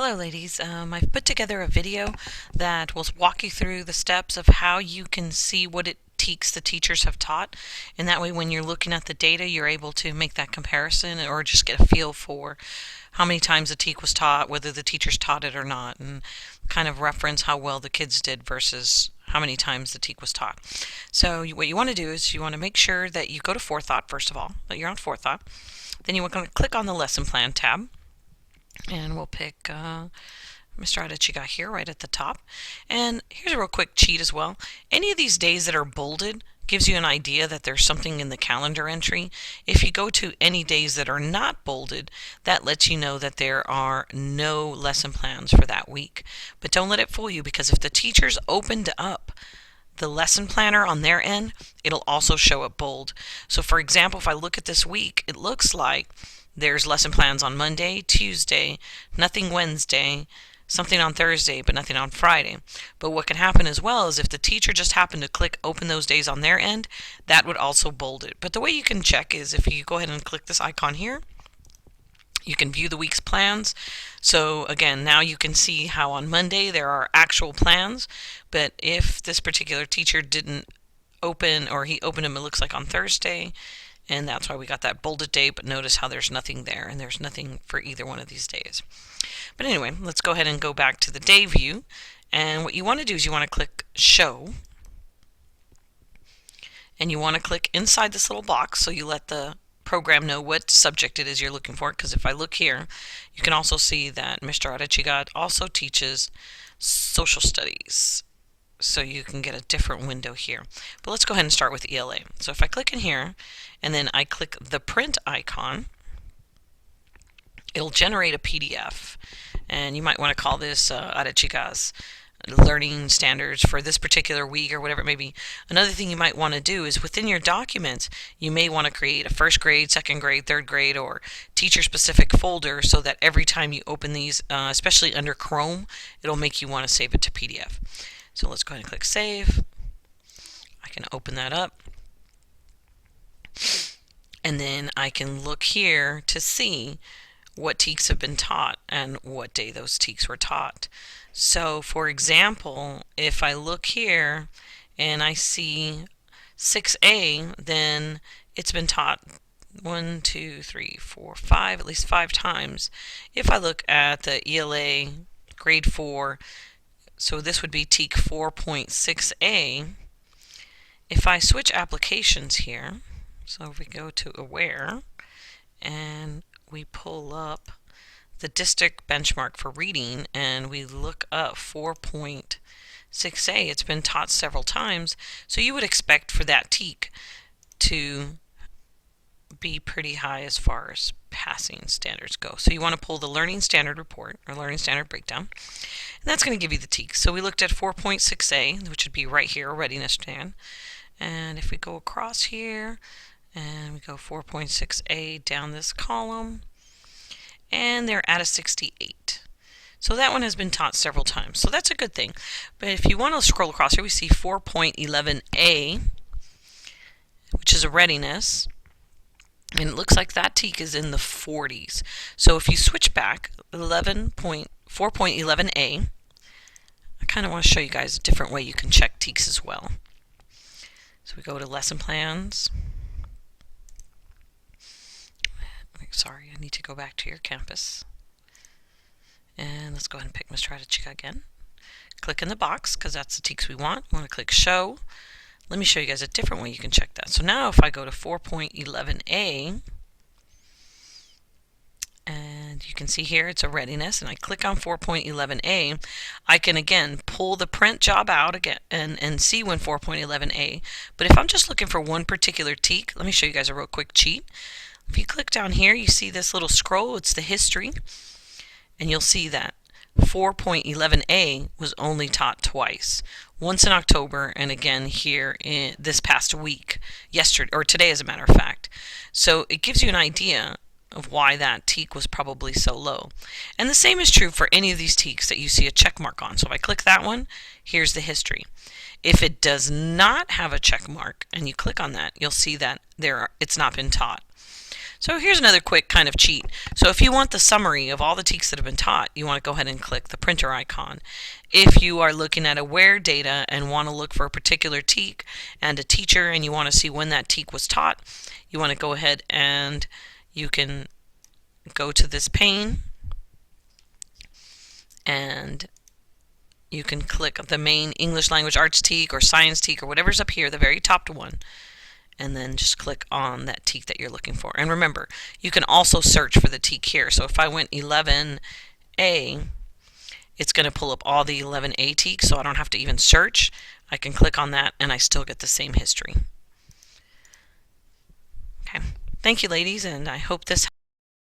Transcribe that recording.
Hello ladies, I've put together a video that will walk you through the steps of how you can see what it TEKS the teachers have taught, and that way when you're looking at the data you're able to make that comparison or just get a feel for how many times the TEK was taught, whether the teachers taught it or not, and kind of reference how well the kids did versus how many times the TEK was taught. So what you want to do is you want to make sure that you go to Forethought first of all, that you're on Forethought. Then you want to click on the lesson plan tab. And we'll pick Mr. Adechiga here right at the top. And here's a real quick cheat as well. Any of these days that are bolded gives you an idea that there's something in the calendar entry. If you go to any days that are not bolded, that lets you know that there are no lesson plans for that week. But don't let it fool you, because if the teachers opened up the lesson planner on their end, it'll also show it bold. So for example, if I look at this week, it looks like there's lesson plans on Monday, Tuesday, nothing Wednesday, something on Thursday, but nothing on Friday. But what can happen as well is if the teacher just happened to click open those days on their end, that would also bold it. But the way you can check is if you go ahead and click this icon here, you can view the week's plans. So again, now you can see how on Monday there are actual plans, but if this particular teacher didn't open, or he opened them, it looks like on Thursday, and that's why we got that bolded date, but notice how there's nothing there, and there's nothing for either one of these days. But anyway, let's go ahead and go back to the day view, and what you want to do is you want to click Show, and you want to click inside this little box so you let the program know what subject it is you're looking for, because if I look here, you can also see that Mr. Adechiga also teaches social studies. So you can get a different window here. But let's go ahead and start with ELA. So if I click in here and then I click the print icon, it'll generate a PDF. And you might want to call this Adechiga's learning standards for this particular week or whatever it may be. Another thing you might want to do is within your documents, you may want to create a first grade, second grade, third grade, or teacher specific folder so that every time you open these, especially under Chrome, it'll make you want to save it to PDF. So let's go ahead and click Save. I can open that up. And then I can look here to see what TEKS have been taught and what day those TEKS were taught. So for example, if I look here and I see 6A, then it's been taught 1, 2, 3, 4, 5, at least 5 times. If I look at the ELA grade 4, so this would be TEK 4.6a. If I switch applications here, so if we go to Aware and we pull up the district benchmark for reading and we look up 4.6a, it's been taught several times, so you would expect for that TEK to be pretty high as far as passing standards go. So you want to pull the Learning Standard Report or Learning Standard Breakdown, and that's going to give you the TEKS. So we looked at 4.6a, which would be right here, readiness stand. And if we go across here and we go 4.6a down this column, and they're at a 68. So that one has been taught several times. So that's a good thing. But if you want to scroll across here, we see 4.11a, which is a readiness. And it looks like that TEK is in the 40s. So if you switch back, 4.11a, I kind of want to show you guys a different way you can check TEKS as well. So we go to Lesson Plans. Sorry, I need to go back to your campus. And let's go ahead and pick Mr. Adechiga again. Click in the box, because that's the TEKS we want. We want to click Show. Let me show you guys a different way you can check that. So now if I go to 4.11a, and you can see here it's a readiness, and I click on 4.11a, I can again pull the print job out again and see when 4.11a. But if I'm just looking for one particular TEK, let me show you guys a real quick cheat. If you click down here, you see this little scroll, it's the history, and you'll see that 4.11a was only taught twice. Once in October and again here in this past week, yesterday or today as a matter of fact. So it gives you an idea of why that TEK was probably so low. And the same is true for any of these TEKs that you see a check mark on. So if I click that one, here's the history. If it does not have a check mark and you click on that, you'll see that it's not been taught. So here's another quick kind of cheat. So if you want the summary of all the TEKS that have been taught, you want to go ahead and click the printer icon. If you are looking at aware data and want to look for a particular TEK and a teacher and you want to see when that TEK was taught, you want to go ahead and you can go to this pane and you can click the main English Language Arts TEK or Science TEK or whatever's up here, the very top one, and then just click on that TEK that you're looking for. And remember, you can also search for the TEK here. So if I went 11A, it's going to pull up all the 11A TEKs, so I don't have to even search. I can click on that and I still get the same history. Okay. Thank you, ladies, and I hope this